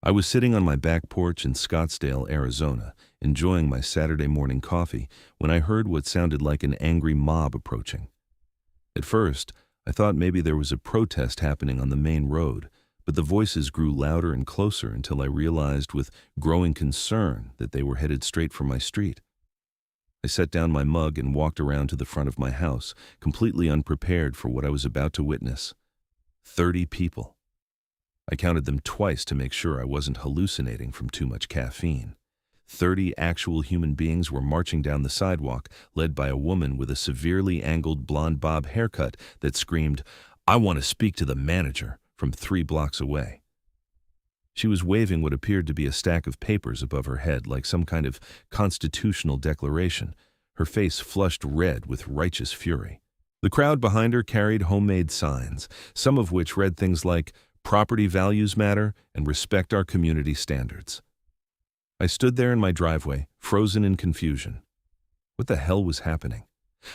I was sitting on my back porch in Scottsdale, Arizona, enjoying my Saturday morning coffee when I heard what sounded like an angry mob approaching. At first, I thought maybe there was a protest happening on the main road, but the voices grew louder and closer until I realized with growing concern that they were headed straight for my street. I set down my mug and walked around to the front of my house, completely unprepared for what I was about to witness. 30 people. I counted them twice to make sure I wasn't hallucinating from too much caffeine. 30 actual human beings were marching down the sidewalk, led by a woman with a severely angled blonde bob haircut that screamed, "I want to speak to the manager," from 3 blocks away. She was waving what appeared to be a stack of papers above her head like some kind of constitutional declaration, her face flushed red with righteous fury. The crowd behind her carried homemade signs, some of which read things like, "Property values matter," and "Respect our community standards." I stood there in my driveway, frozen in confusion. What the hell was happening?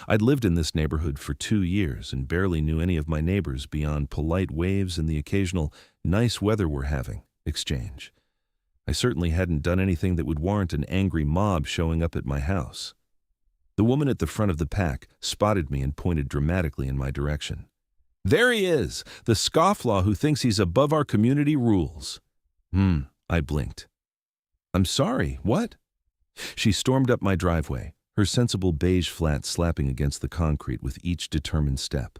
I'd lived in this neighborhood for 2 years and barely knew any of my neighbors beyond polite waves and the occasional "nice weather we're having" exchange. I certainly hadn't done anything that would warrant an angry mob showing up at my house. The woman at the front of the pack spotted me and pointed dramatically in my direction. "There he is, the scofflaw who thinks he's above our community rules." I blinked. "I'm sorry, what?" She stormed up my driveway, her sensible beige flat slapping against the concrete with each determined step.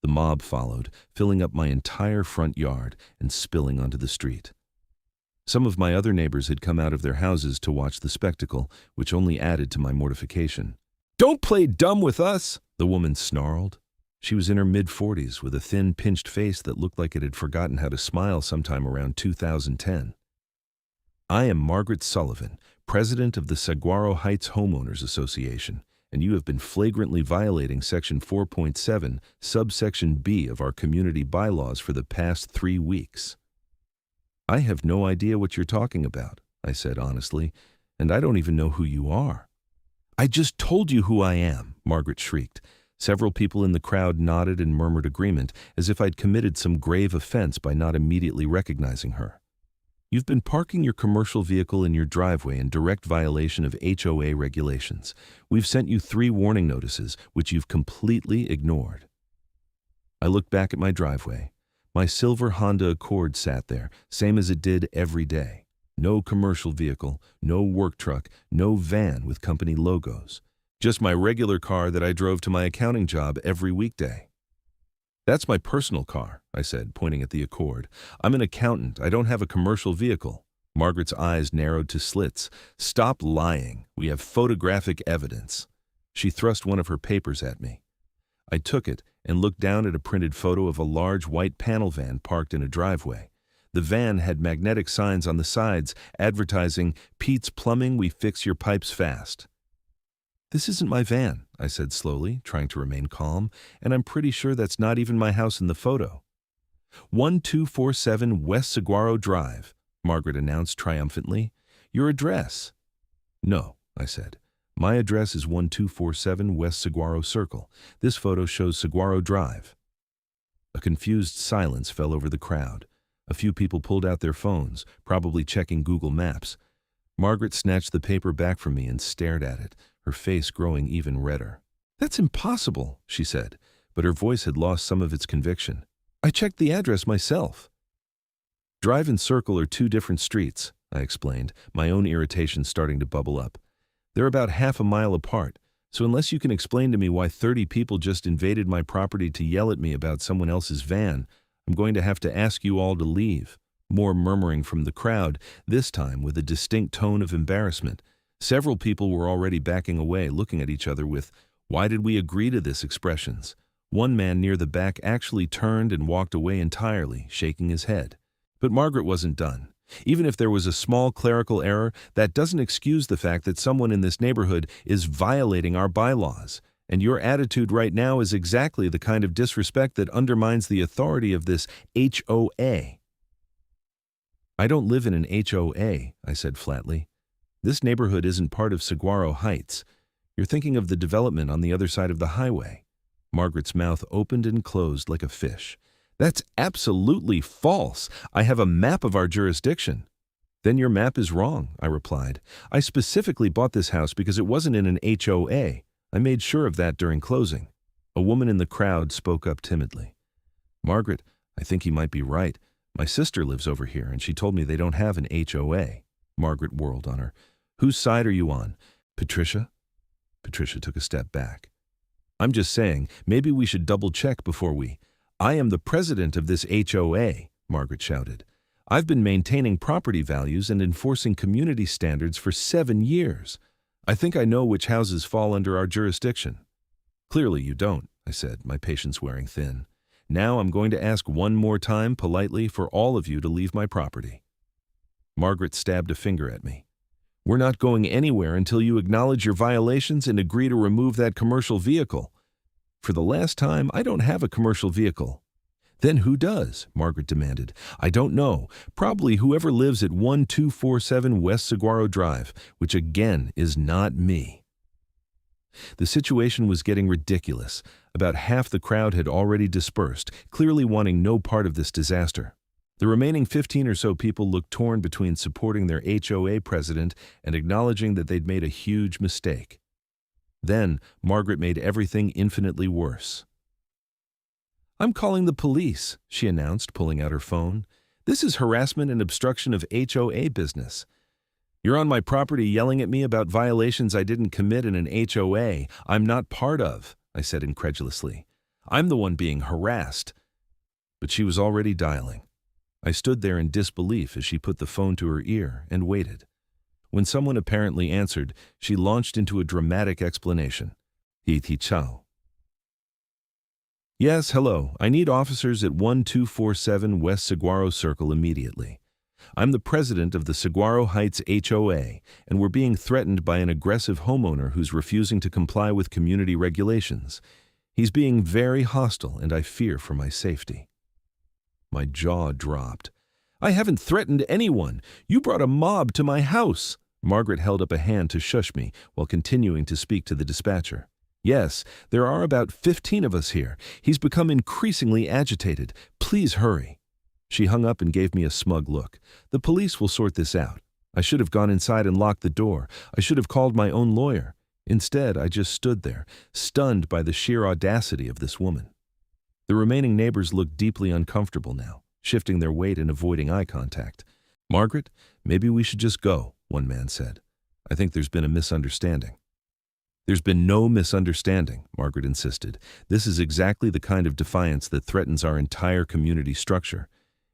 The mob followed, filling up my entire front yard and spilling onto the street. Some of my other neighbors had come out of their houses to watch the spectacle, which only added to my mortification. "Don't play dumb with us," the woman snarled. She was in her mid-40s with a thin, pinched face that looked like it had forgotten how to smile sometime around 2010. "I am Margaret Sullivan, president of the Saguaro Heights Homeowners Association, and you have been flagrantly violating Section 4.7, subsection B of our community bylaws for the past 3 weeks. "I have no idea what you're talking about," I said honestly, "and I don't even know who you are." "I just told you who I am," Margaret shrieked. Several people in the crowd nodded and murmured agreement, as if I'd committed some grave offense by not immediately recognizing her. "You've been parking your commercial vehicle in your driveway in direct violation of HOA regulations. We've sent you 3 warning notices, which you've completely ignored." I looked back at my driveway. My silver Honda Accord sat there, same as it did every day. No commercial vehicle, no work truck, no van with company logos. Just my regular car that I drove to my accounting job every weekday. "That's my personal car," I said, pointing at the Accord. "I'm an accountant. I don't have a commercial vehicle." Margaret's eyes narrowed to slits. "Stop lying. We have photographic evidence." She thrust one of her papers at me. I took it and looked down at a printed photo of a large white panel van parked in a driveway. The van had magnetic signs on the sides advertising, "Pete's Plumbing, we fix your pipes fast." "This isn't my van," I said slowly, trying to remain calm, "and I'm pretty sure that's not even my house in the photo." "1247 West Saguaro Drive," Margaret announced triumphantly. "Your address?" "No," I said. "My address is 1247 West Saguaro Circle. This photo shows Saguaro Drive." A confused silence fell over the crowd. A few people pulled out their phones, probably checking Google Maps. Margaret snatched the paper back from me and stared at it, her face growing even redder. "That's impossible," she said, but her voice had lost some of its conviction. "I checked the address myself." "Drive and Circle are 2 different streets," I explained, my own irritation starting to bubble up. "They're about half a mile apart, so unless you can explain to me why 30 people just invaded my property to yell at me about someone else's van, I'm going to have to ask you all to leave." More murmuring from the crowd, this time with a distinct tone of embarrassment. Several people were already backing away, looking at each other with, "Why did we agree to this?" expressions. One man near the back actually turned and walked away entirely, shaking his head. But Margaret wasn't done. "Even if there was a small clerical error, that doesn't excuse the fact that someone in this neighborhood is violating our bylaws. And your attitude right now is exactly the kind of disrespect that undermines the authority of this HOA." "I don't live in an HOA," I said flatly. "This neighborhood isn't part of Saguaro Heights. You're thinking of the development on the other side of the highway." Margaret's mouth opened and closed like a fish. That's absolutely false. I have a map of our jurisdiction. Then your map is wrong, I replied. I specifically bought this house because it wasn't in an HOA. I made sure of that during closing. A woman in the crowd spoke up timidly. Margaret, I think he might be right. My sister lives over here, and she told me they don't have an HOA. Margaret whirled on her. Whose side are you on? Patricia? Patricia took a step back. I'm just saying, maybe we should double-check before we... I am the president of this HOA, Margaret shouted. I've been maintaining property values and enforcing community standards for 7 years. I think I know which houses fall under our jurisdiction. Clearly you don't, I said, my patience wearing thin. Now I'm going to ask one more time, politely, for all of you to leave my property. Margaret stabbed a finger at me. We're not going anywhere until you acknowledge your violations and agree to remove that commercial vehicle. For the last time, I don't have a commercial vehicle. Then who does? Margaret demanded. I don't know. Probably whoever lives at 1247 West Saguaro Drive, which again is not me. The situation was getting ridiculous. About half the crowd had already dispersed, clearly wanting no part of this disaster. The remaining 15 or so people looked torn between supporting their HOA president and acknowledging that they'd made a huge mistake. Then, Margaret made everything infinitely worse. I'm calling the police, she announced, pulling out her phone. This is harassment and obstruction of HOA business. You're on my property yelling at me about violations I didn't commit in an HOA I'm not part of, I said incredulously. I'm the one being harassed. But she was already dialing. I stood there in disbelief as she put the phone to her ear and waited. When someone apparently answered, she launched into a dramatic explanation. Ciao. Yes, hello. I need officers at 1247 West Saguaro Circle immediately. I'm the president of the Saguaro Heights HOA, and we're being threatened by an aggressive homeowner who's refusing to comply with community regulations. He's being very hostile, and I fear for my safety. My jaw dropped. I haven't threatened anyone. You brought a mob to my house. Margaret held up a hand to shush me while continuing to speak to the dispatcher. Yes, there are about 15 of us here. He's become increasingly agitated. Please hurry. She hung up and gave me a smug look. The police will sort this out. I should have gone inside and locked the door. I should have called my own lawyer. Instead, I just stood there, stunned by the sheer audacity of this woman. The remaining neighbors looked deeply uncomfortable now, shifting their weight and avoiding eye contact. Margaret, maybe we should just go, one man said. I think there's been a misunderstanding. There's been no misunderstanding, Margaret insisted. This is exactly the kind of defiance that threatens our entire community structure.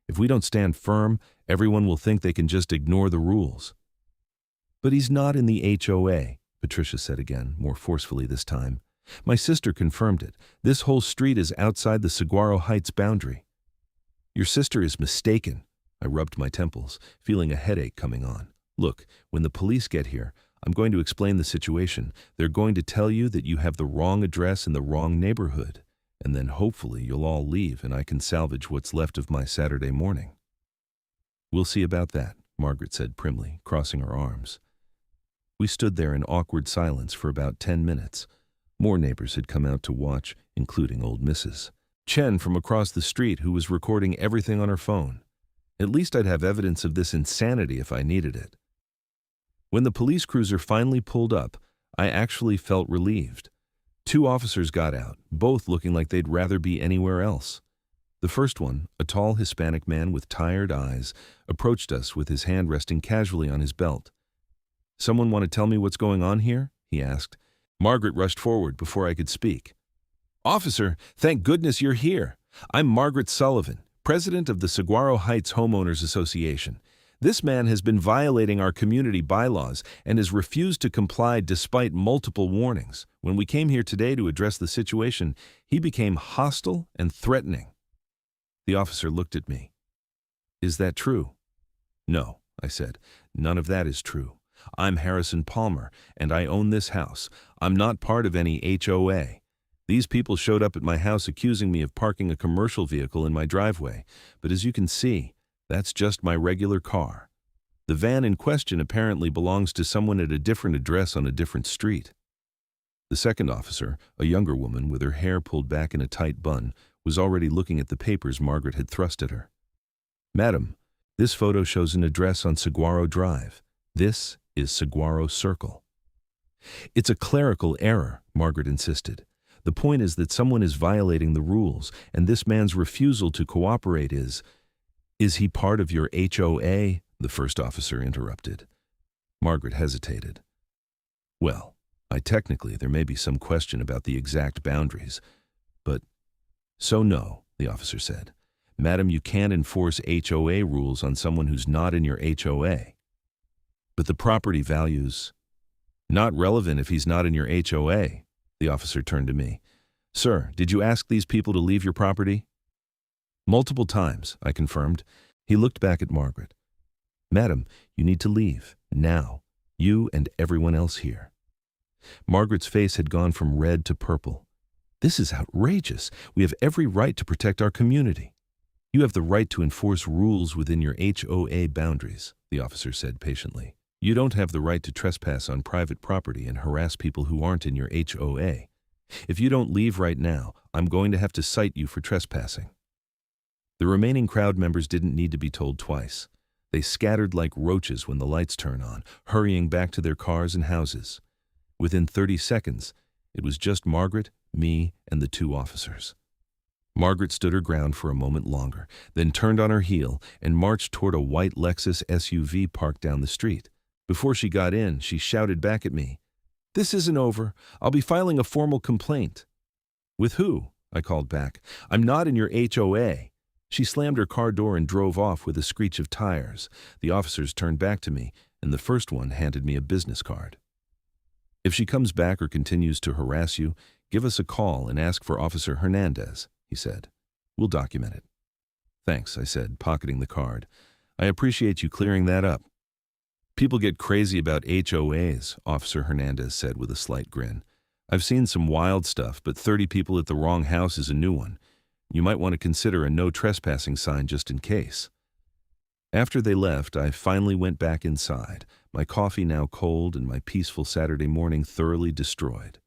If we don't stand firm, everyone will think they can just ignore the rules. But he's not in the HOA, Patricia said again, more forcefully this time. My sister confirmed it. This whole street is outside the Saguaro Heights boundary. Your sister is mistaken. I rubbed my temples, feeling a headache coming on. Look, when the police get here, I'm going to explain the situation. They're going to tell you that you have the wrong address in the wrong neighborhood. And then hopefully you'll all leave and I can salvage what's left of my Saturday morning. We'll see about that, Margaret said primly, crossing her arms. We stood there in awkward silence for about 10 minutes. More neighbors had come out to watch, including old Mrs. Chen from across the street, who was recording everything on her phone. At least I'd have evidence of this insanity if I needed it. When the police cruiser finally pulled up, I actually felt relieved. 2 officers got out, both looking like they'd rather be anywhere else. The first one, a tall Hispanic man with tired eyes, approached us with his hand resting casually on his belt. Someone want to tell me what's going on here? He asked. Margaret rushed forward before I could speak. Officer, thank goodness you're here. I'm Margaret Sullivan, president of the Saguaro Heights Homeowners Association. This man has been violating our community bylaws and has refused to comply despite multiple warnings. When we came here today to address the situation, he became hostile and threatening. The officer looked at me. Is that true? No, I said. None of that is true. I'm Harrison Palmer, and I own this house. I'm not part of any HOA. These people showed up at my house accusing me of parking a commercial vehicle in my driveway, but as you can see, that's just my regular car. The van in question apparently belongs to someone at a different address on a different street. The second officer, a younger woman with her hair pulled back in a tight bun, was already looking at the papers Margaret had thrust at her. "Madam, this photo shows an address on Saguaro Drive. This is Saguaro Circle." "It's a clerical error," Margaret insisted. "The point is that someone is violating the rules, and this man's refusal to cooperate is—" "Is he part of your HOA?" the first officer interrupted. Margaret hesitated. "Well, technically there may be some question about the exact boundaries, but—" "So no," the officer said. "Madam, you can't enforce HOA rules on someone who's not in your HOA." "But the property values—" "Not relevant if he's not in your HOA." The officer turned to me. "Sir, did you ask these people to leave your property?" "Multiple times," I confirmed. He looked back at Margaret. "Madam, you need to leave, now. You and everyone else here." Margaret's face had gone from red to purple. "This is outrageous. We have every right to protect our community." "You have the right to enforce rules within your HOA boundaries," the officer said patiently. "You don't have the right to trespass on private property and harass people who aren't in your HOA. If you don't leave right now, I'm going to have to cite you for trespassing." The remaining crowd members didn't need to be told twice. They scattered like roaches when the lights turn on, hurrying back to their cars and houses. Within 30 seconds, it was just Margaret, me, and the two officers. Margaret stood her ground for a moment longer, then turned on her heel and marched toward a white Lexus SUV parked down the street. Before she got in, she shouted back at me, "This isn't over. I'll be filing a formal complaint." "With who?" I called back. "I'm not in your HOA." She slammed her car door and drove off with a screech of tires. The officers turned back to me, and the first one handed me a business card. "If she comes back or continues to harass you, give us a call and ask for Officer Hernandez," he said. "We'll document it." "Thanks," I said, pocketing the card. "I appreciate you clearing that up." "People get crazy about HOAs," Officer Hernandez said with a slight grin. "I've seen some wild stuff, but 30 people at the wrong house is a new one. You might want to consider a no trespassing sign just in case." After they left, I finally went back inside, my coffee now cold and my peaceful Saturday morning thoroughly destroyed.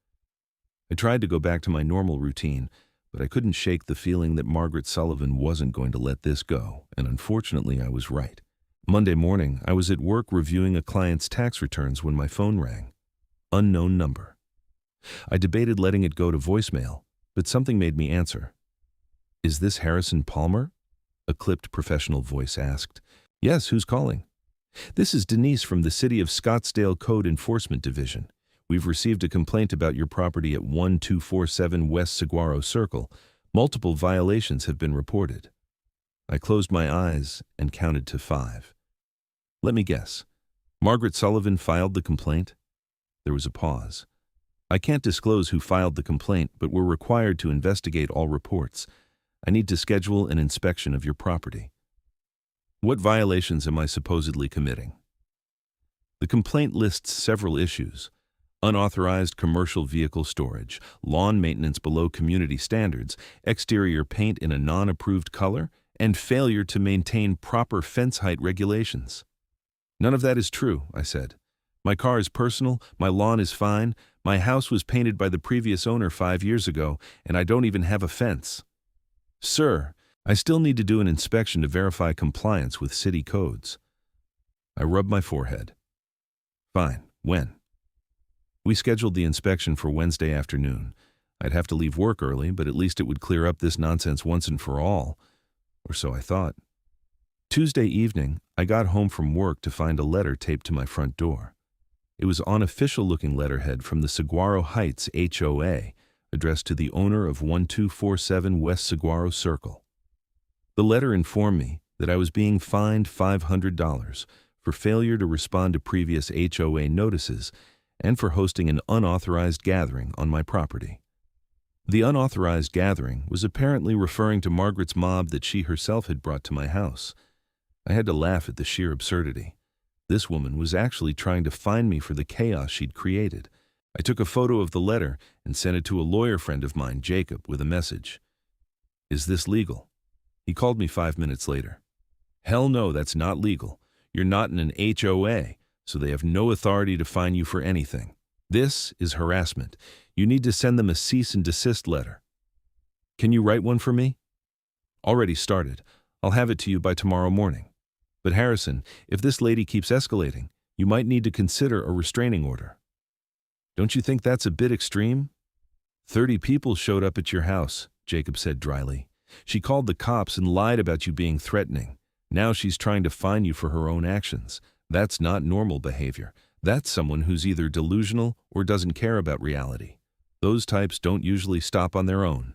I tried to go back to my normal routine, but I couldn't shake the feeling that Margaret Sullivan wasn't going to let this go, and unfortunately I was right. Monday morning, I was at work reviewing a client's tax returns when my phone rang. Unknown number. I debated letting it go to voicemail, but something made me answer. "Is this Harrison Palmer?" a clipped professional voice asked. "Yes, who's calling?" "This is Denise from the City of Scottsdale Code Enforcement Division. We've received a complaint about your property at 1247 West Saguaro Circle. Multiple violations have been reported." I closed my eyes and counted to 5. "Let me guess. Margaret Sullivan filed the complaint?" There was a pause. "I can't disclose who filed the complaint, but we're required to investigate all reports. I need to schedule an inspection of your property." "What violations am I supposedly committing?" The complaint lists several issues: unauthorized commercial vehicle storage, lawn maintenance below community standards, exterior paint in a non-approved color, and failure to maintain proper fence height regulations. "None of that is true," I said. "My car is personal, my lawn is fine, my house was painted by the previous owner 5 years ago, and I don't even have a fence." "Sir, I still need to do an inspection to verify compliance with city codes." I rubbed my forehead. "Fine. When?" We scheduled the inspection for Wednesday afternoon. I'd have to leave work early, but at least it would clear up this nonsense once and for all. Or so I thought. Tuesday evening, I got home from work to find a letter taped to my front door. It was unofficial-looking letterhead from the Saguaro Heights HOA, addressed to the owner of 1247 West Saguaro Circle. The letter informed me that I was being fined $500 for failure to respond to previous HOA notices and for hosting an unauthorized gathering on my property. The unauthorized gathering was apparently referring to Margaret's mob that she herself had brought to my house. I had to laugh at the sheer absurdity. This woman was actually trying to find me for the chaos she'd created. I took a photo of the letter and sent it to a lawyer friend of mine, Jacob, with a message. "Is this legal?" He called me 5 minutes later. "Hell no, that's not legal. You're not in an HOA, so they have no authority to fine you for anything. This is harassment. You need to send them a cease and desist letter." Can you write one for me? Already started. I'll have it to you by tomorrow morning. But Harrison, if this lady keeps escalating, you might need to consider a restraining order. Don't you think that's a bit extreme? 30 people showed up at your house, Jacob said dryly. She called the cops and lied about you being threatening. Now she's trying to fine you for her own actions. That's not normal behavior. That's someone who's either delusional or doesn't care about reality. Those types don't usually stop on their own.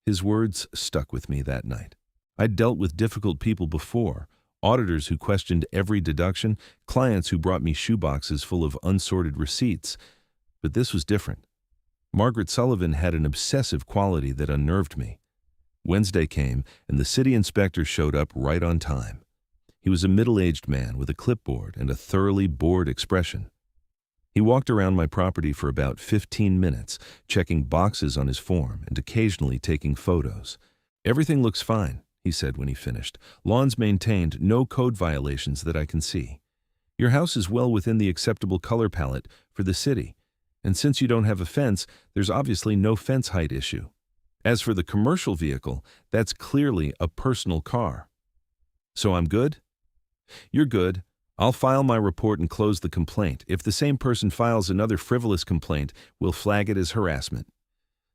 His words stuck with me that night. I'd dealt with difficult people before, auditors who questioned every deduction, clients who brought me shoeboxes full of unsorted receipts. But this was different. Margaret Sullivan had an obsessive quality that unnerved me. Wednesday came, and the city inspector showed up right on time. He was a middle-aged man with a clipboard and a thoroughly bored expression. He walked around my property for about 15 minutes, checking boxes on his form and occasionally taking photos. "Everything looks fine," he said when he finished. "Lawns maintained, no code violations that I can see. Your house is well within the acceptable color palette for the city, and since you don't have a fence, there's obviously no fence height issue. As for the commercial vehicle, that's clearly a personal car. So I'm good? You're good. I'll file my report and close the complaint. If the same person files another frivolous complaint, we'll flag it as harassment.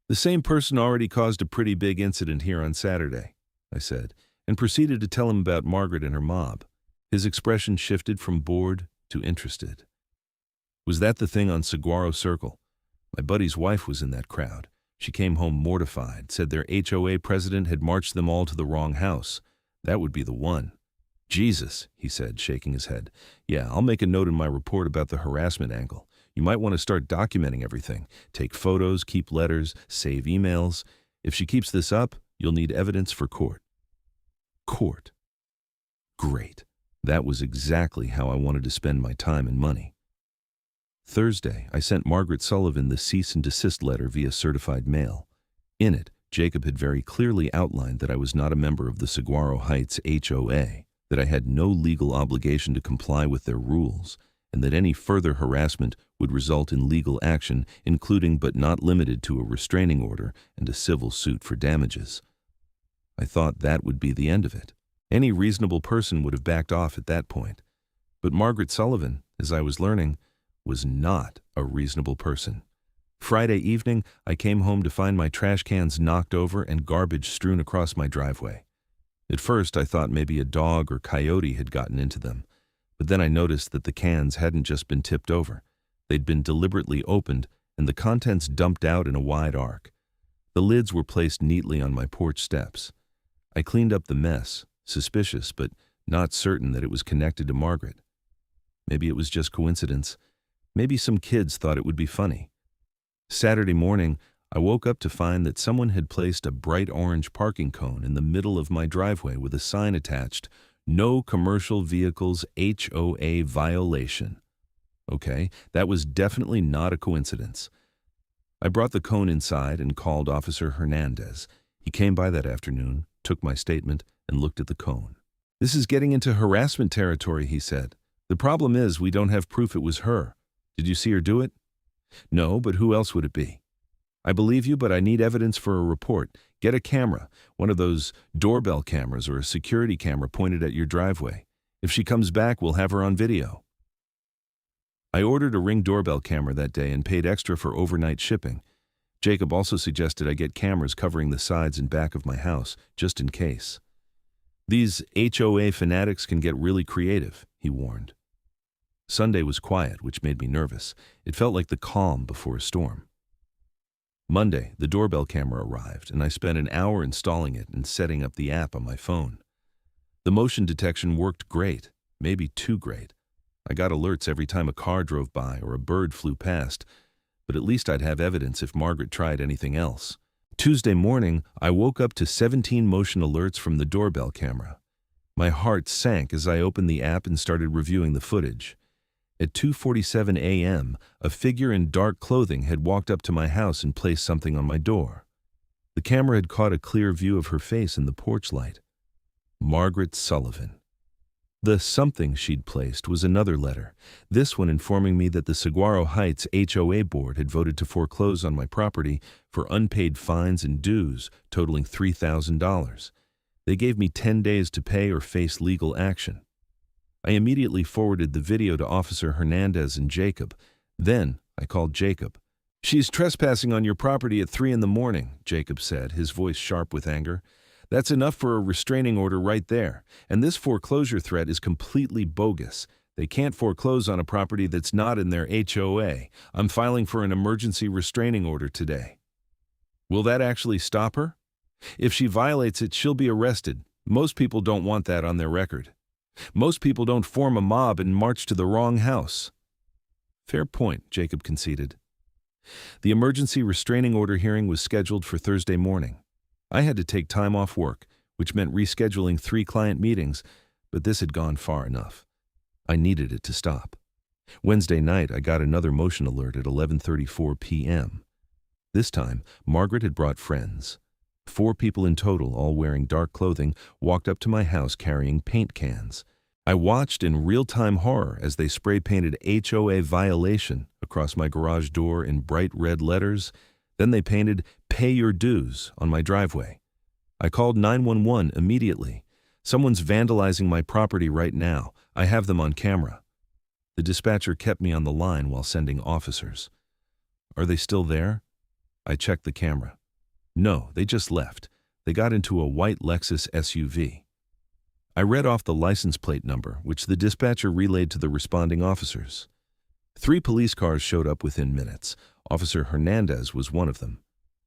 The same person already caused a pretty big incident here on Saturday," I said, and proceeded to tell him about Margaret and her mob. His expression shifted from bored to interested. "Was that the thing on Saguaro Circle? My buddy's wife was in that crowd. She came home mortified, said their HOA president had marched them all to the wrong house. That would be the one." "Jesus," he said, shaking his head. "Yeah, I'll make a note in my report about the harassment angle. You might want to start documenting everything. Take photos, keep letters, save emails. If she keeps this up, you'll need evidence for court." Court. Great. That was exactly how I wanted to spend my time and money. Thursday, I sent Margaret Sullivan the cease and desist letter via certified mail. In it, Jacob had very clearly outlined that I was not a member of the Saguaro Heights HOA, that I had no legal obligation to comply with their rules, and that any further harassment would result in legal action, including but not limited to a restraining order and a civil suit for damages. I thought that would be the end of it. Any reasonable person would have backed off at that point. But Margaret Sullivan, as I was learning, was not a reasonable person. Friday evening, I came home to find my trash cans knocked over and garbage strewn across my driveway. At first, I thought maybe a dog or coyote had gotten into them, but then I noticed that the cans hadn't just been tipped over. They'd been deliberately opened and the contents dumped out in a wide arc. The lids were placed neatly on my porch steps. I cleaned up the mess, suspicious but not certain that it was connected to Margaret. Maybe it was just coincidence. Maybe some kids thought it would be funny. Saturday morning, I woke up to find that someone had placed a bright orange parking cone in the middle of my driveway with a sign attached, "No commercial vehicles HOA violation." Okay, that was definitely not a coincidence. I brought the cone inside and called Officer Hernandez. He came by that afternoon, took my statement, and looked at the cone. "This is getting into harassment territory," he said. "The problem is we don't have proof it was her. Did you see her do it?" "No, but who else would it be?" "I believe you, but I need evidence for a report. Get a camera, one of those doorbell cameras or a security camera pointed at your driveway. If she comes back, we'll have her on video." I ordered a Ring doorbell camera that day and paid extra for overnight shipping. Jacob also suggested I get cameras covering the sides and back of my house, just in case. "These HOA fanatics can get really creative," he warned. Sunday was quiet, which made me nervous. It felt like the calm before a storm. Monday, the doorbell camera arrived, and I spent an hour installing it and setting up the app on my phone. The motion detection worked great, maybe too great. I got alerts every time a car drove by or a bird flew past, but at least I'd have evidence if Margaret tried anything else. Tuesday morning, I woke up to 17 motion alerts from the doorbell camera. My heart sank as I opened the app and started reviewing the footage. At 2:47 a.m., a figure in dark clothing had walked up to my house and placed something on my door. The camera had caught a clear view of her face in the porch light. Margaret Sullivan. The something she'd placed was another letter, this one informing me that the Saguaro Heights HOA board had voted to foreclose on my property for unpaid fines and dues totaling $3,000. They gave me 10 days to pay or face legal action. I immediately forwarded the video to Officer Hernandez and Jacob. Then I called Jacob. "She's trespassing on your property at 3 in the morning, Jacob said, his voice sharp with anger. "That's enough for a restraining order right there, and this foreclosure threat is completely bogus. They can't foreclose on a property that's not in their HOA. I'm filing for an emergency restraining order today." "Will that actually stop her?" "If she violates it, she'll be arrested. Most people don't want that on their record. Most people don't form a mob and march to the wrong house." "Fair point," Jacob conceded. The emergency restraining order hearing was scheduled for Thursday morning. I had to take time off work, which meant rescheduling 3 client meetings, but this had gone far enough. I needed it to stop. Wednesday night, I got another motion alert at 11:34 p.m. This time, Margaret had brought friends. 4 people in total, all wearing dark clothing, walked up to my house carrying paint cans. I watched in real-time horror as they spray-painted HOA violation across my garage door in bright red letters. Then they painted "Pay Your Dues" on my driveway. I called 911 immediately. "Someone's vandalizing my property right now. I have them on camera." The dispatcher kept me on the line while sending officers. "Are they still there?" I checked the camera. "No, they just left. They got into a white Lexus SUV." I read off the license plate number, which the dispatcher relayed to the responding officers. 3 police cars showed up within minutes. Officer Hernandez was one of them.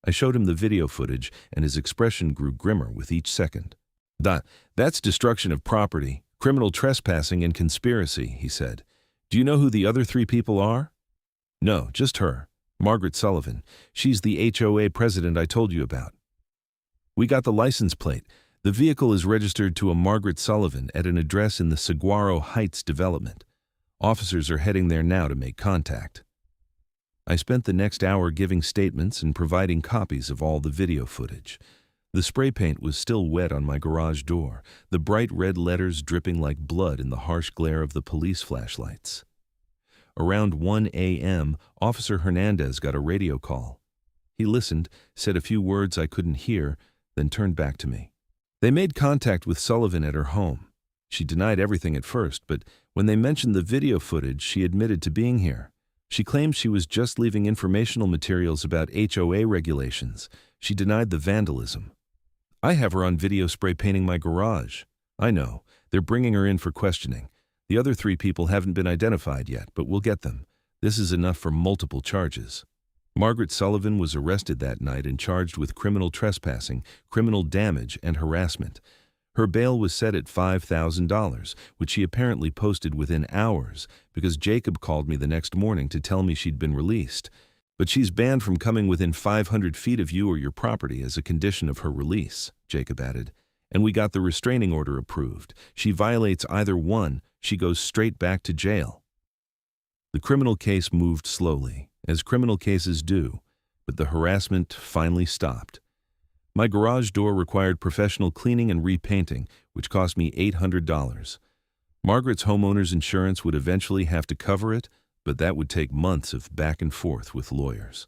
I showed him the video footage, and his expression grew grimmer with each second. "That's destruction of property, criminal trespassing, and conspiracy," he said. "Do you know who the other 3 people are?" "No, just her. Margaret Sullivan. She's the HOA president I told you about." "We got the license plate. The vehicle is registered to a Margaret Sullivan at an address in the Saguaro Heights development. Officers are heading there now to make contact." I spent the next hour giving statements and providing copies of all the video footage. The spray paint was still wet on my garage door, the bright red letters dripping like blood in the harsh glare of the police flashlights. Around 1 a.m., Officer Hernandez got a radio call. He listened, said a few words I couldn't hear, then turned back to me. "They made contact with Sullivan at her home. She denied everything at first, but when they mentioned the video footage, she admitted to being here. She claimed she was just leaving informational materials about HOA regulations. She denied the vandalism. I have her on video spray painting my garage. I know. They're bringing her in for questioning. The other 3 people haven't been identified yet, but we'll get them. This is enough for multiple charges." Margaret Sullivan was arrested that night and charged with criminal trespassing, criminal damage, and harassment. Her bail was set at $5,000, which she apparently posted within hours because Jacob called me the next morning to tell me she'd been released. "But she's banned from coming within 500 feet of you or your property as a condition of her release," Jacob added. "And we got the restraining order approved. She violates either one, she goes straight back to jail." The criminal case moved slowly, as criminal cases do, but the harassment finally stopped. My garage door required professional cleaning and repainting, which cost me $800. Margaret's homeowner's insurance would eventually have to cover it, but that would take months of back and forth with lawyers.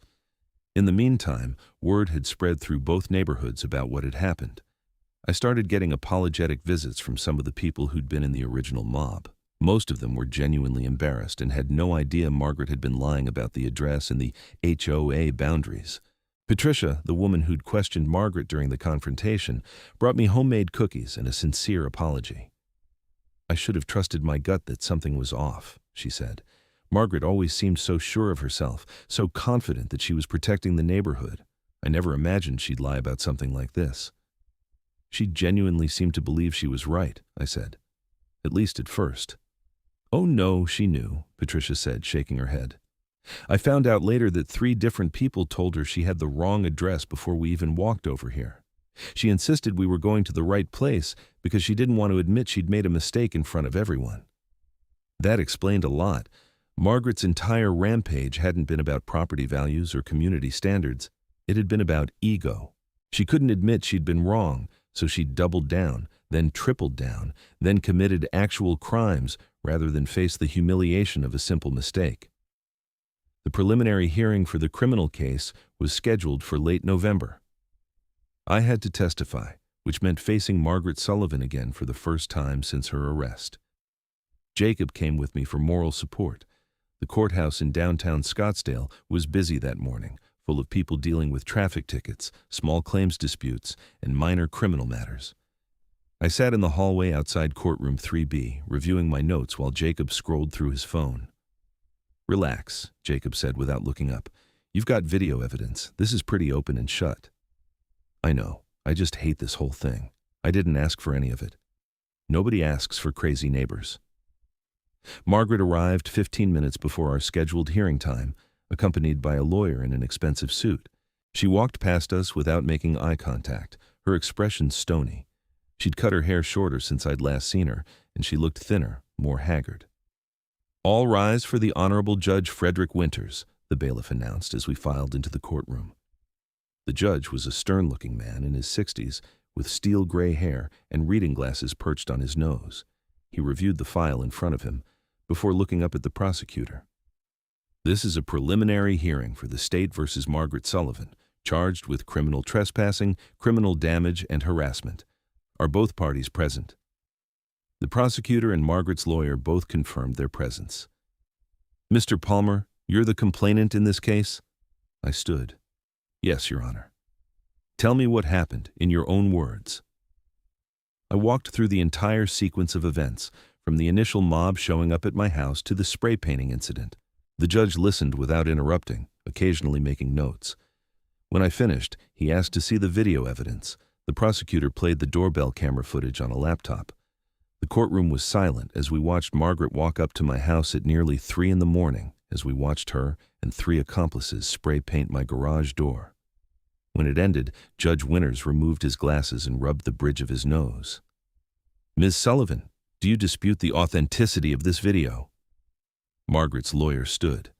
In the meantime, word had spread through both neighborhoods about what had happened. I started getting apologetic visits from some of the people who'd been in the original mob. Most of them were genuinely embarrassed and had no idea Margaret had been lying about the address and the HOA boundaries. Patricia, the woman who'd questioned Margaret during the confrontation, brought me homemade cookies and a sincere apology. "I should have trusted my gut that something was off," she said. "Margaret always seemed so sure of herself, so confident that she was protecting the neighborhood. I never imagined she'd lie about something like this." "She genuinely seemed to believe she was right," I said. "At least at first." "Oh no, she knew," Patricia said, shaking her head. "I found out later that 3 different people told her she had the wrong address before we even walked over here. She insisted we were going to the right place because she didn't want to admit she'd made a mistake in front of everyone." That explained a lot. Margaret's entire rampage hadn't been about property values or community standards. It had been about ego. She couldn't admit she'd been wrong, So she doubled down, then tripled down, then committed actual crimes rather than face the humiliation of a simple mistake. The preliminary hearing for the criminal case was scheduled for late November. I had to testify, which meant facing Margaret Sullivan again for the first time since her arrest. Jacob came with me for moral support. The courthouse in downtown Scottsdale was busy that morning, full of people dealing with traffic tickets, small claims disputes, and minor criminal matters. I sat in the hallway outside courtroom 3B, reviewing my notes while Jacob scrolled through his phone. "Relax," Jacob said without looking up. "You've got video evidence. This is pretty open and shut." "I know. I just hate this whole thing. I didn't ask for any of it." Nobody asks for crazy neighbors. Margaret arrived 15 minutes before our scheduled hearing time, accompanied by a lawyer in an expensive suit. She walked past us without making eye contact, her expression stony. She'd cut her hair shorter since I'd last seen her, and she looked thinner, more haggard. "All rise for the Honorable Judge Frederick Winters," the bailiff announced as we filed into the courtroom. The judge was a stern-looking man in his 60s, with steel gray hair and reading glasses perched on his nose. He reviewed the file in front of him before looking up at the prosecutor. "This is a preliminary hearing for the state versus Margaret Sullivan, charged with criminal trespassing, criminal damage, and harassment. Are both parties present?" The prosecutor and Margaret's lawyer both confirmed their presence. "Mr. Palmer, you're the complainant in this case?" I stood. "Yes, Your Honor." "Tell me what happened, in your own words." I walked through the entire sequence of events, from the initial mob showing up at my house to the spray painting incident. The judge listened without interrupting, occasionally making notes. When I finished, he asked to see the video evidence. The prosecutor played the doorbell camera footage on a laptop. The courtroom was silent as we watched Margaret walk up to my house at nearly 3 in the morning, as we watched her and 3 accomplices spray paint my garage door. When it ended, Judge Winters removed his glasses and rubbed the bridge of his nose. "Ms. Sullivan, do you dispute the authenticity of this video?" Margaret's lawyer stood.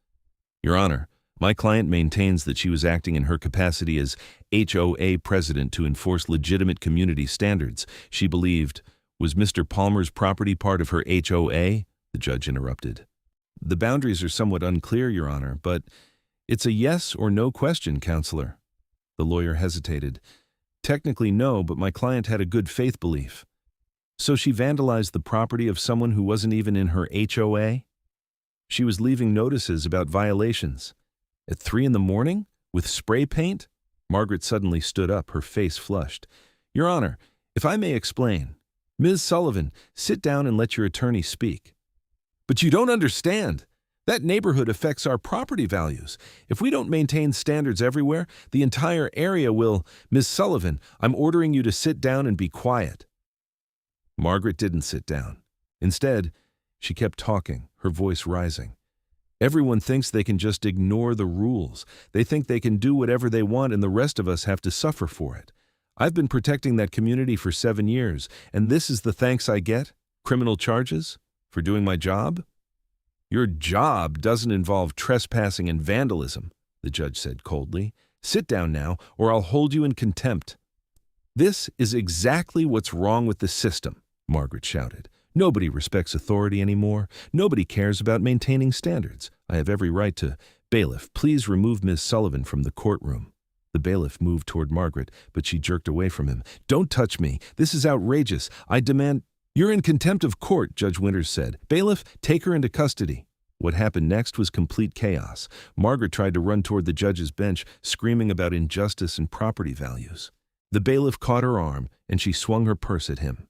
"Your Honor, my client maintains that she was acting in her capacity as HOA president to enforce legitimate community standards. She believed, was Mr. Palmer's property part of her HOA?" The judge interrupted. "The boundaries are somewhat unclear, Your Honor, but it's a yes or no question, Counselor." The lawyer hesitated. "Technically no, but my client had a good faith belief." "So she vandalized the property of someone who wasn't even in her HOA?" "She was leaving notices about violations." "At 3 in the morning? With spray paint?" Margaret suddenly stood up, her face flushed. "Your Honor, if I may explain." "Ms. Sullivan, sit down and let your attorney speak." "But you don't understand. That neighborhood affects our property values. If we don't maintain standards everywhere, the entire area will—" "Ms. Sullivan, I'm ordering you to sit down and be quiet." Margaret didn't sit down. Instead, she kept talking, her voice rising. "Everyone thinks they can just ignore the rules. They think they can do whatever they want and the rest of us have to suffer for it. I've been protecting that community for 7 years, and this is the thanks I get? Criminal charges? For doing my job?" "Your job doesn't involve trespassing and vandalism," the judge said coldly. "Sit down now, or I'll hold you in contempt." "This is exactly what's wrong with the system," Margaret shouted. "Nobody respects authority anymore. Nobody cares about maintaining standards. I have every right to—" "Bailiff, please remove Ms. Sullivan from the courtroom." The bailiff moved toward Margaret, but she jerked away from him. "Don't touch me. This is outrageous. I demand—" "You're in contempt of court," Judge Winters said. "Bailiff, take her into custody." What happened next was complete chaos. Margaret tried to run toward the judge's bench, screaming about injustice and property values. The bailiff caught her arm, and she swung her purse at him.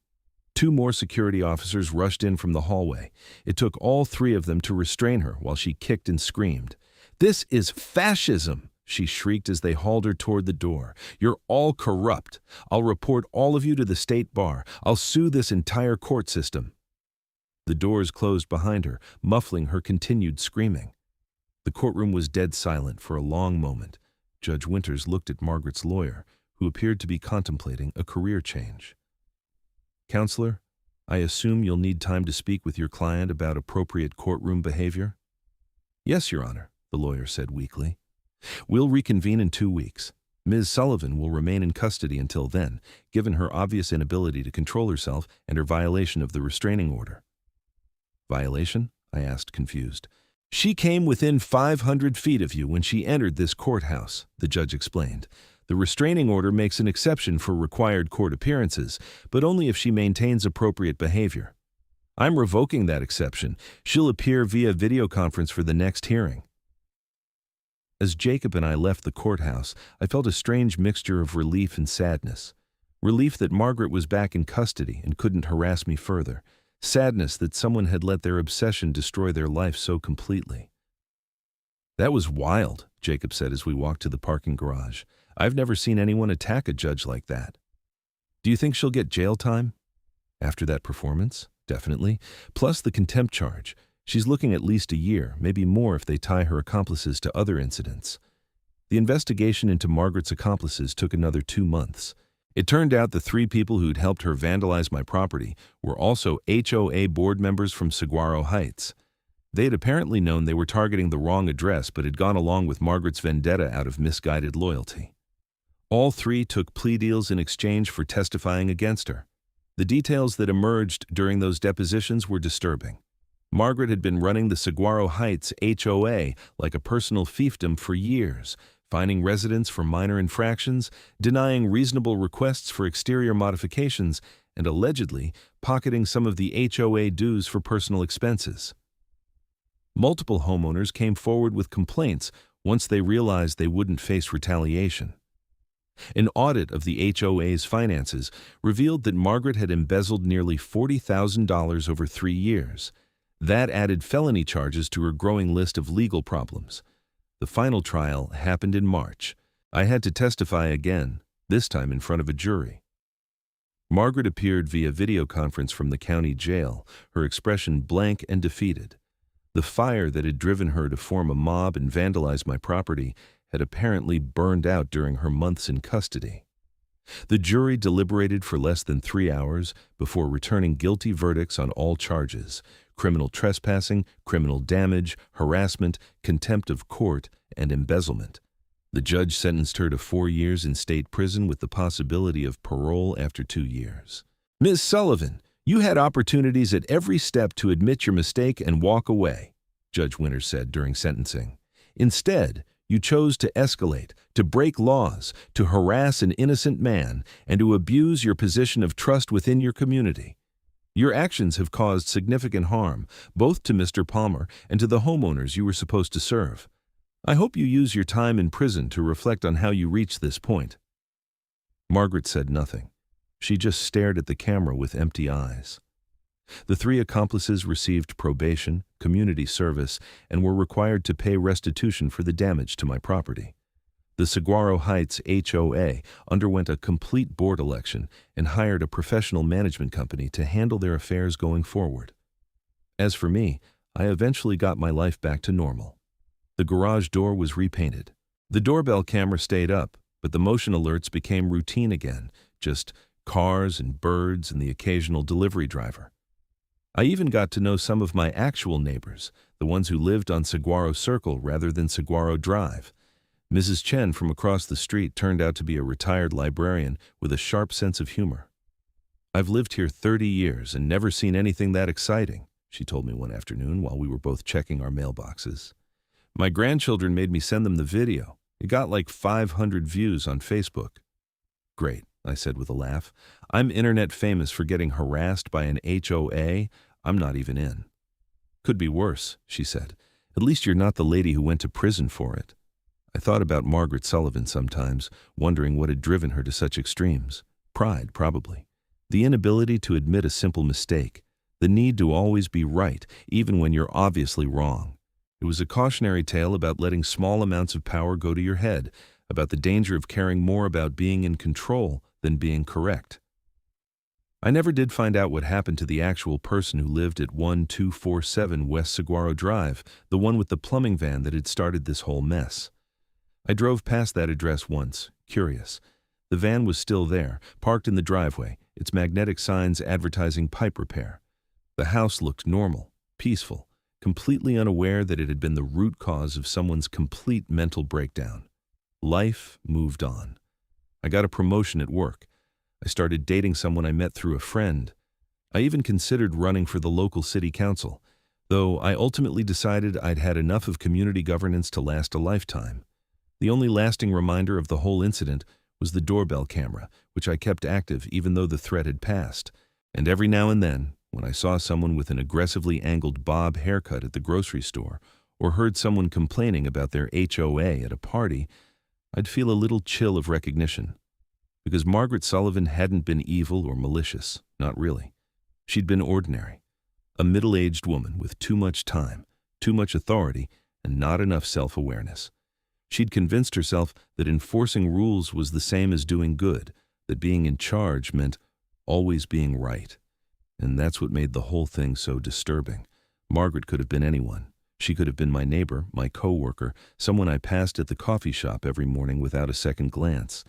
2 more security officers rushed in from the hallway. It took all 3 of them to restrain her while she kicked and screamed. "This is fascism!" she shrieked as they hauled her toward the door. "You're all corrupt. I'll report all of you to the state bar. I'll sue this entire court system." The doors closed behind her, muffling her continued screaming. The courtroom was dead silent for a long moment. Judge Winters looked at Margaret's lawyer, who appeared to be contemplating a career change. "Counselor, I assume you'll need time to speak with your client about appropriate courtroom behavior?" "Yes, Your Honor," the lawyer said weakly. "We'll reconvene in 2 weeks." Ms. Sullivan will remain in custody until then, given her obvious inability to control herself and her violation of the restraining order. Violation? I asked, confused. She came within 500 feet of you when she entered this courthouse, the judge explained. The restraining order makes an exception for required court appearances, but only if she maintains appropriate behavior. I'm revoking that exception. She'll appear via video conference for the next hearing. As Jacob and I left the courthouse, I felt a strange mixture of relief and sadness. Relief that Margaret was back in custody and couldn't harass me further. Sadness that someone had let their obsession destroy their life so completely. That was wild, Jacob said as we walked to the parking garage. I've never seen anyone attack a judge like that. Do you think she'll get jail time? After that performance? Definitely. Plus the contempt charge. She's looking at least a year, maybe more if they tie her accomplices to other incidents. The investigation into Margaret's accomplices took another 2 months. It turned out the 3 people who'd helped her vandalize my property were also HOA board members from Saguaro Heights. They had apparently known they were targeting the wrong address but had gone along with Margaret's vendetta out of misguided loyalty. All 3 took plea deals in exchange for testifying against her. The details that emerged during those depositions were disturbing. Margaret had been running the Saguaro Heights HOA like a personal fiefdom for years, fining residents for minor infractions, denying reasonable requests for exterior modifications, and allegedly pocketing some of the HOA dues for personal expenses. Multiple homeowners came forward with complaints once they realized they wouldn't face retaliation. An audit of the HOA's finances revealed that Margaret had embezzled nearly $40,000 over 3 years. That added felony charges to her growing list of legal problems. The final trial happened in March. I had to testify again, this time in front of a jury. Margaret appeared via video conference from the county jail, her expression blank and defeated. The fire that had driven her to form a mob and vandalize my property had apparently burned out during her months in custody. The jury deliberated for less than 3 hours before returning guilty verdicts on all charges: criminal trespassing, criminal damage, harassment, contempt of court, and embezzlement. The judge sentenced her to 4 years in state prison with the possibility of parole after 2 years. Ms. Sullivan, you had opportunities at every step to admit your mistake and walk away, Judge Winters said during sentencing. Instead, you chose to escalate, to break laws, to harass an innocent man, and to abuse your position of trust within your community. Your actions have caused significant harm, both to Mr. Palmer and to the homeowners you were supposed to serve. I hope you use your time in prison to reflect on how you reached this point. Margaret said nothing. She just stared at the camera with empty eyes. The 3 accomplices received probation, community service, and were required to pay restitution for the damage to my property. The Saguaro Heights HOA underwent a complete board election and hired a professional management company to handle their affairs going forward. As for me, I eventually got my life back to normal. The garage door was repainted. The doorbell camera stayed up, but the motion alerts became routine again, just cars and birds and the occasional delivery driver. I even got to know some of my actual neighbors, the ones who lived on Saguaro Circle rather than Saguaro Drive. Mrs. Chen from across the street turned out to be a retired librarian with a sharp sense of humor. I've lived here 30 years and never seen anything that exciting, she told me one afternoon while we were both checking our mailboxes. My grandchildren made me send them the video. It got like 500 views on Facebook. Great, I said with a laugh. I'm internet famous for getting harassed by an HOA. I'm not even in. Could be worse, she said. At least you're not the lady who went to prison for it. I thought about Margaret Sullivan sometimes, wondering what had driven her to such extremes. Pride, probably. The inability to admit a simple mistake. The need to always be right, even when you're obviously wrong. It was a cautionary tale about letting small amounts of power go to your head, about the danger of caring more about being in control than being correct. I never did find out what happened to the actual person who lived at 1247 West Saguaro Drive, the one with the plumbing van that had started this whole mess. I drove past that address once, curious. The van was still there, parked in the driveway, its magnetic signs advertising pipe repair. The house looked normal, peaceful, completely unaware that it had been the root cause of someone's complete mental breakdown. Life moved on. I got a promotion at work. I started dating someone I met through a friend. I even considered running for the local city council, though I ultimately decided I'd had enough of community governance to last a lifetime. The only lasting reminder of the whole incident was the doorbell camera, which I kept active even though the threat had passed. And every now and then, when I saw someone with an aggressively angled bob haircut at the grocery store, or heard someone complaining about their HOA at a party, I'd feel a little chill of recognition. Because Margaret Sullivan hadn't been evil or malicious, not really. She'd been ordinary. A middle-aged woman with too much time, too much authority, and not enough self-awareness. She'd convinced herself that enforcing rules was the same as doing good, that being in charge meant always being right. And that's what made the whole thing so disturbing. Margaret could have been anyone. She could have been my neighbor, my co-worker, someone I passed at the coffee shop every morning without a second glance.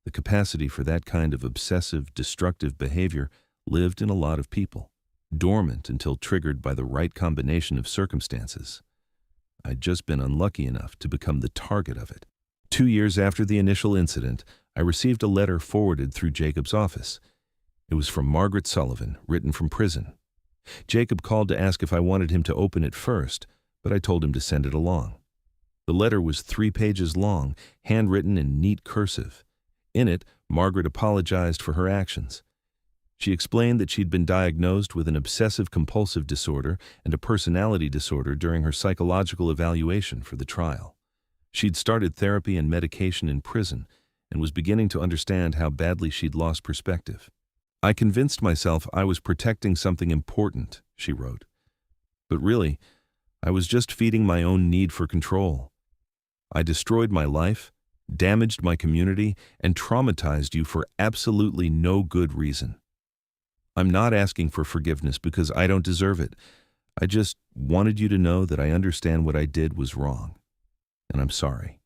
The capacity for that kind of obsessive, destructive behavior lived in a lot of people, dormant until triggered by the right combination of circumstances. I'd just been unlucky enough to become the target of it. 2 years after the initial incident, I received a letter forwarded through Jacob's office. It was from Margaret Sullivan, written from prison. Jacob called to ask if I wanted him to open it first, but I told him to send it along. The letter was 3 pages long, handwritten in neat cursive. In it, Margaret apologized for her actions. She explained that she'd been diagnosed with an obsessive-compulsive disorder and a personality disorder during her psychological evaluation for the trial. She'd started therapy and medication in prison and was beginning to understand how badly she'd lost perspective. I convinced myself I was protecting something important, she wrote. But really, I was just feeding my own need for control. I destroyed my life, damaged my community, and traumatized you for absolutely no good reason. I'm not asking for forgiveness because I don't deserve it. I just wanted you to know that I understand what I did was wrong, and I'm sorry.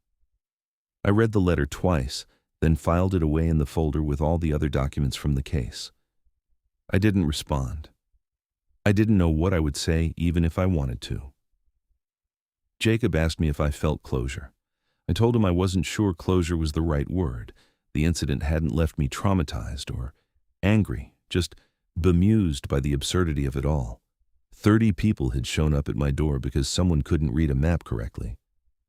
I read the letter twice, then filed it away in the folder with all the other documents from the case. I didn't respond. I didn't know what I would say, even if I wanted to. Jacob asked me if I felt closure. I told him I wasn't sure closure was the right word. The incident hadn't left me traumatized or angry, just bemused by the absurdity of it all. 30 people had shown up at my door because someone couldn't read a map correctly.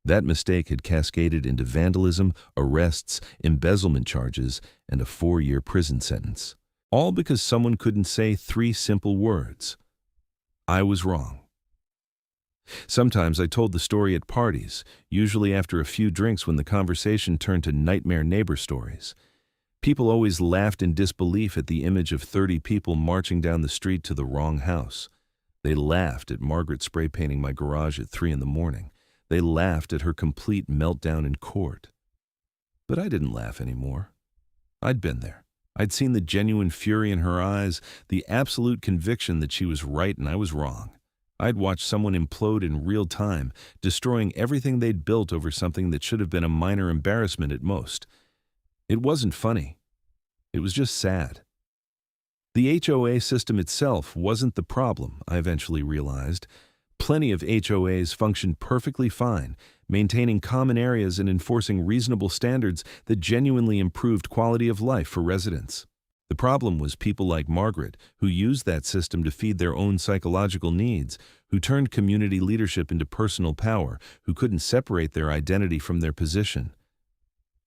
That mistake had cascaded into vandalism, arrests, embezzlement charges, and a 4-year prison sentence. All because someone couldn't say 3 simple words. I was wrong. Sometimes I told the story at parties, usually after a few drinks when the conversation turned to nightmare neighbor stories. People always laughed in disbelief at the image of 30 people marching down the street to the wrong house. They laughed at Margaret spray painting my garage at 3 a.m. They laughed at her complete meltdown in court. But I didn't laugh anymore. I'd been there. I'd seen the genuine fury in her eyes, the absolute conviction that she was right and I was wrong. I'd watched someone implode in real time, destroying everything they'd built over something that should have been a minor embarrassment at most. It wasn't funny. It was just sad. The HOA system itself wasn't the problem, I eventually realized. Plenty of HOAs functioned perfectly fine, maintaining common areas and enforcing reasonable standards that genuinely improved quality of life for residents. The problem was people like Margaret, who used that system to feed their own psychological needs, who turned community leadership into personal power, who couldn't separate their identity from their position.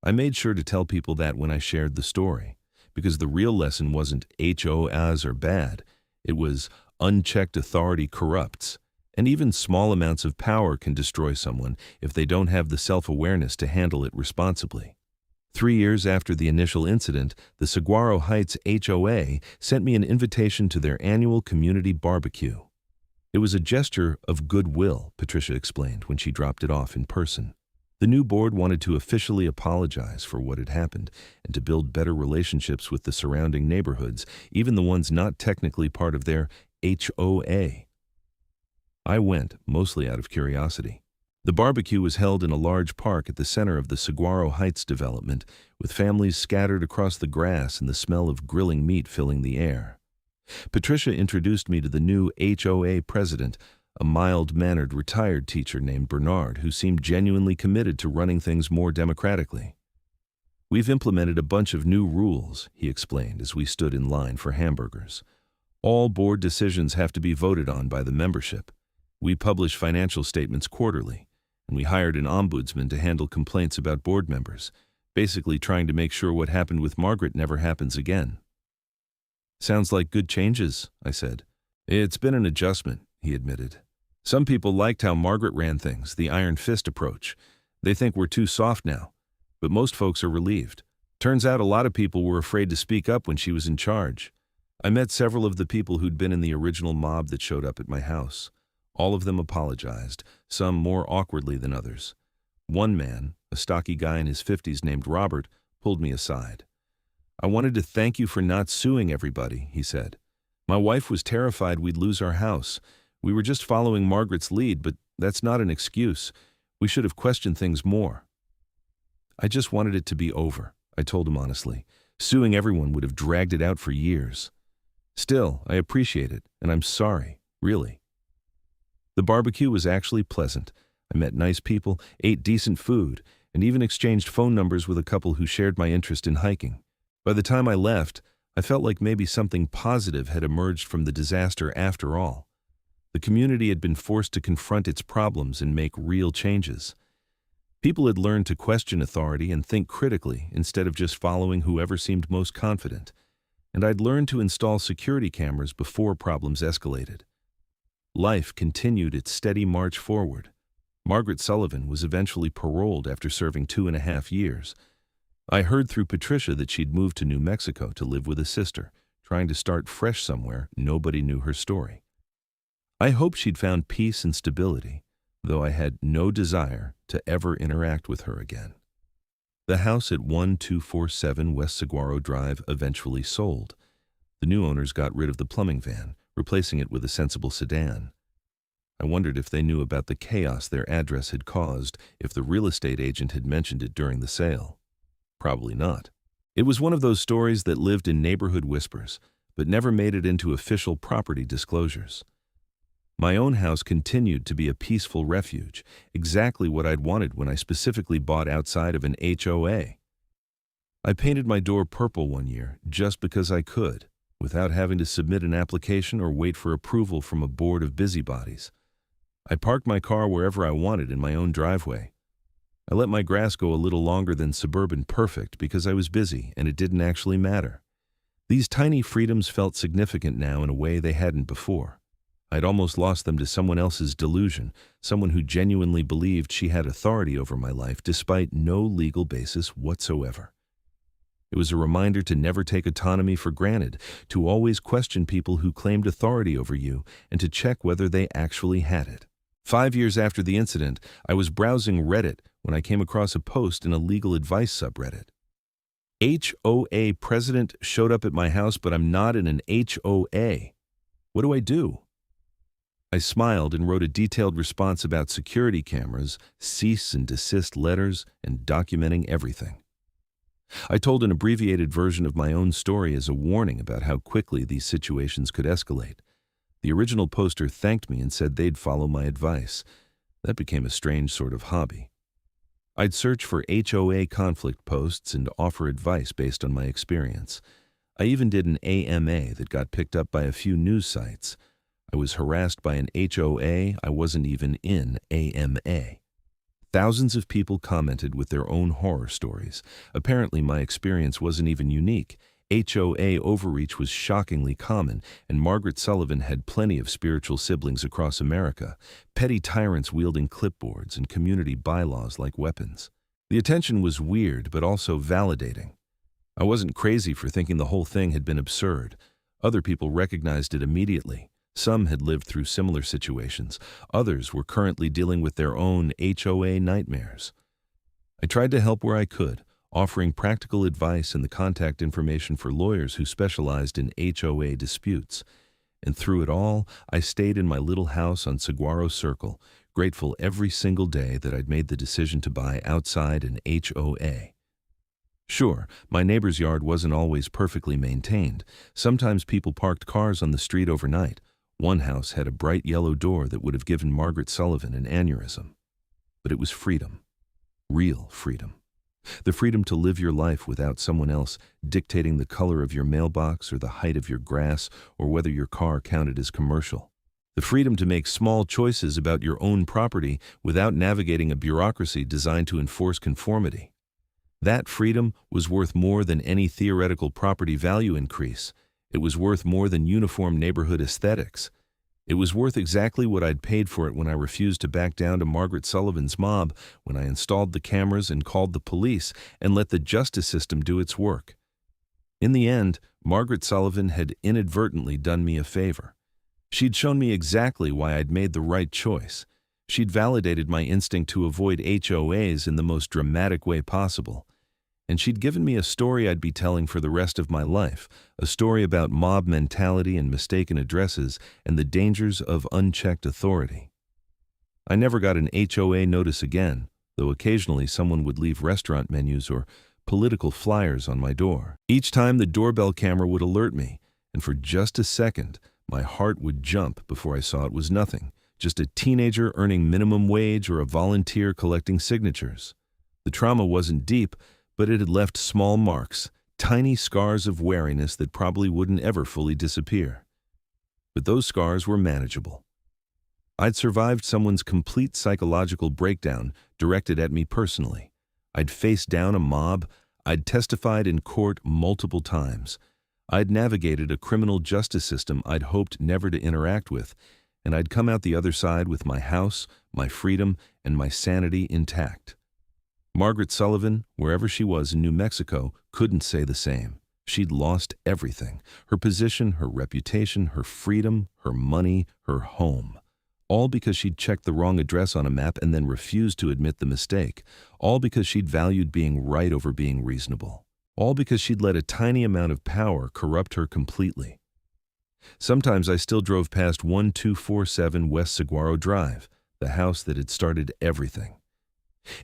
I made sure to tell people that when I shared the story, because the real lesson wasn't HOAs are bad. It was unchecked authority corrupts, and even small amounts of power can destroy someone if they don't have the self-awareness to handle it responsibly. 3 years after the initial incident, the Saguaro Heights HOA sent me an invitation to their annual community barbecue. It was a gesture of goodwill, Patricia explained when she dropped it off in person. The new board wanted to officially apologize for what had happened and to build better relationships with the surrounding neighborhoods, even the ones not technically part of their HOA. I went, mostly out of curiosity. The barbecue was held in a large park at the center of the Saguaro Heights development, with families scattered across the grass and the smell of grilling meat filling the air. Patricia introduced me to the new HOA president, a mild-mannered retired teacher named Bernard who seemed genuinely committed to running things more democratically. "We've implemented a bunch of new rules," he explained as we stood in line for hamburgers. "All board decisions have to be voted on by the membership. We publish financial statements quarterly, and we hired an ombudsman to handle complaints about board members, basically trying to make sure what happened with Margaret never happens again." "Sounds like good changes," I said. "It's been an adjustment," he admitted. "Some people liked how Margaret ran things, the iron fist approach. They think we're too soft now, but most folks are relieved. Turns out a lot of people were afraid to speak up when she was in charge. I met several of the people who'd been in the original mob that showed up at my house. All of them apologized, some more awkwardly than others. One man, a stocky guy in his 50s named Robert, pulled me aside. "I wanted to thank you for not suing everybody," he said. "My wife was terrified we'd lose our house. We were just following Margaret's lead, but that's not an excuse. We should have questioned things more." "I just wanted it to be over," I told him honestly. "Suing everyone would have dragged it out for years. Still, I appreciate it, and I'm sorry, really." The barbecue was actually pleasant. I met nice people, ate decent food, and even exchanged phone numbers with a couple who shared my interest in hiking. By the time I left, I felt like maybe something positive had emerged from the disaster after all. The community had been forced to confront its problems and make real changes. People had learned to question authority and think critically instead of just following whoever seemed most confident. And I'd learned to install security cameras before problems escalated. Life continued its steady march forward. Margaret Sullivan was eventually paroled after serving 2.5 years. I heard through Patricia that she'd moved to New Mexico to live with a sister, trying to start fresh somewhere. Nobody knew her story. I hoped she'd found peace and stability, though I had no desire to ever interact with her again. The house at 1247 West Saguaro Drive eventually sold. The new owners got rid of the plumbing van, replacing it with a sensible sedan. I wondered if they knew about the chaos their address had caused, if the real estate agent had mentioned it during the sale. Probably not. It was one of those stories that lived in neighborhood whispers, but never made it into official property disclosures. My own house continued to be a peaceful refuge, exactly what I'd wanted when I specifically bought outside of an HOA. I painted my door purple one year just because I could, without having to submit an application or wait for approval from a board of busybodies. I parked my car wherever I wanted in my own driveway. I let my grass go a little longer than suburban perfect because I was busy and it didn't actually matter. These tiny freedoms felt significant now in a way they hadn't before. I'd almost lost them to someone else's delusion, someone who genuinely believed she had authority over my life despite no legal basis whatsoever. It was a reminder to never take autonomy for granted, to always question people who claimed authority over you, and to check whether they actually had it. 5 years after the incident, I was browsing Reddit when I came across a post in a legal advice subreddit. HOA president showed up at my house, but I'm not in an HOA. What do I do? I smiled and wrote a detailed response about security cameras, cease and desist letters, and documenting everything. I told an abbreviated version of my own story as a warning about how quickly these situations could escalate. The original poster thanked me and said they'd follow my advice. That became a strange sort of hobby. I'd search for HOA conflict posts and offer advice based on my experience. I even did an AMA that got picked up by a few news sites. I was harassed by an HOA I wasn't even in AMA. Thousands of people commented with their own horror stories. Apparently my experience wasn't even unique. HOA overreach was shockingly common, and Margaret Sullivan had plenty of spiritual siblings across America, petty tyrants wielding clipboards and community bylaws like weapons. The attention was weird but also validating. I wasn't crazy for thinking the whole thing had been absurd. Other people recognized it immediately. Some had lived through similar situations. Others were currently dealing with their own HOA nightmares. I tried to help where I could, offering practical advice and the contact information for lawyers who specialized in HOA disputes. And through it all, I stayed in my little house on Saguaro Circle, grateful every single day that I'd made the decision to buy outside an HOA. Sure, my neighbor's yard wasn't always perfectly maintained. Sometimes people parked cars on the street overnight, One house had a bright yellow door that would have given Margaret Sullivan an aneurysm. But it was freedom. Real freedom. The freedom to live your life without someone else dictating the color of your mailbox or the height of your grass or whether your car counted as commercial. The freedom to make small choices about your own property without navigating a bureaucracy designed to enforce conformity. That freedom was worth more than any theoretical property value increase. It was worth more than uniform neighborhood aesthetics. It was worth exactly what I'd paid for it when I refused to back down to Margaret Sullivan's mob, when I installed the cameras and called the police and let the justice system do its work. In the end, Margaret Sullivan had inadvertently done me a favor. She'd shown me exactly why I'd made the right choice. She'd validated my instinct to avoid HOAs in the most dramatic way possible. And she'd given me a story I'd be telling for the rest of my life, a story about mob mentality and mistaken addresses and the dangers of unchecked authority. I never got an HOA notice again, though occasionally someone would leave restaurant menus or political flyers on my door. Each time the doorbell camera would alert me, and for just a second, my heart would jump before I saw it was nothing, just a teenager earning minimum wage or a volunteer collecting signatures. The trauma wasn't deep, but it had left small marks, tiny scars of wariness that probably wouldn't ever fully disappear. But those scars were manageable. I'd survived someone's complete psychological breakdown directed at me personally. I'd faced down a mob. I'd testified in court multiple times. I'd navigated a criminal justice system I'd hoped never to interact with, and I'd come out the other side with my house, my freedom, and my sanity intact. Margaret Sullivan, wherever she was in New Mexico, couldn't say the same. She'd lost everything: her position, her reputation, her freedom, her money, her home. All because she'd checked the wrong address on a map and then refused to admit the mistake. All because she'd valued being right over being reasonable. All because she'd let a tiny amount of power corrupt her completely. Sometimes I still drove past 1247 West Saguaro Drive, the house that had started everything.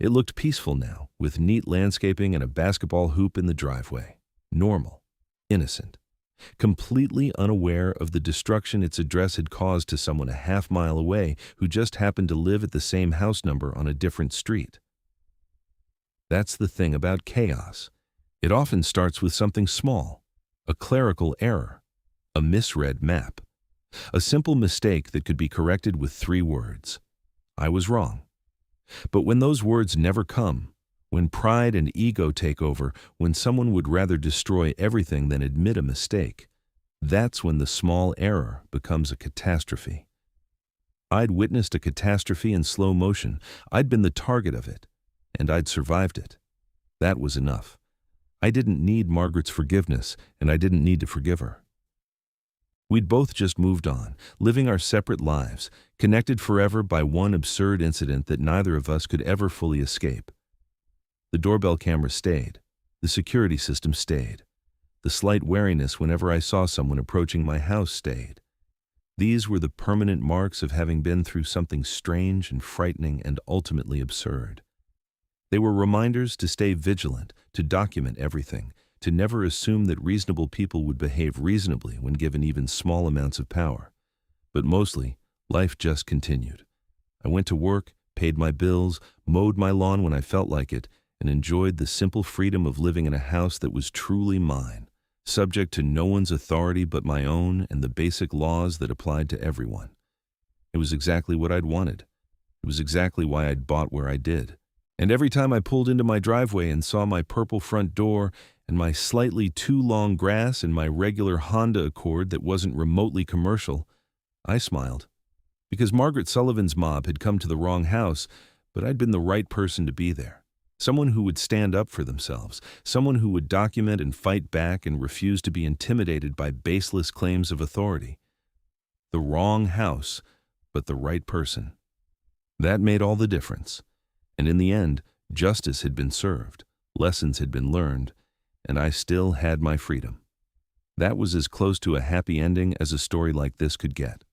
It looked peaceful now, with neat landscaping and a basketball hoop in the driveway. Normal, innocent, completely unaware of the destruction its address had caused to someone a half-mile away who just happened to live at the same house number on a different street. That's the thing about chaos. It often starts with something small, a clerical error, a misread map, a simple mistake that could be corrected with 3 words. I was wrong. But when those words never come, when pride and ego take over, when someone would rather destroy everything than admit a mistake, that's when the small error becomes a catastrophe. I'd witnessed a catastrophe in slow motion. I'd been the target of it, and I'd survived it. That was enough. I didn't need Margaret's forgiveness, and I didn't need to forgive her. We'd both just moved on, living our separate lives, connected forever by one absurd incident that neither of us could ever fully escape. The doorbell camera stayed. The security system stayed. The slight wariness whenever I saw someone approaching my house stayed. These were the permanent marks of having been through something strange and frightening and ultimately absurd. They were reminders to stay vigilant, to document everything, to never assume that reasonable people would behave reasonably when given even small amounts of power. But mostly, life just continued. I went to work, paid my bills, mowed my lawn when I felt like it, and enjoyed the simple freedom of living in a house that was truly mine, subject to no one's authority but my own and the basic laws that applied to everyone. It was exactly what I'd wanted. It was exactly why I'd bought where I did. And every time I pulled into my driveway and saw my purple front door and my slightly too long grass and my regular Honda Accord that wasn't remotely commercial, I smiled. Because Margaret Sullivan's mob had come to the wrong house, but I'd been the right person to be there. Someone who would stand up for themselves, someone who would document and fight back and refuse to be intimidated by baseless claims of authority. The wrong house, but the right person. That made all the difference. And in the end, justice had been served, lessons had been learned, and I still had my freedom. That was as close to a happy ending as a story like this could get.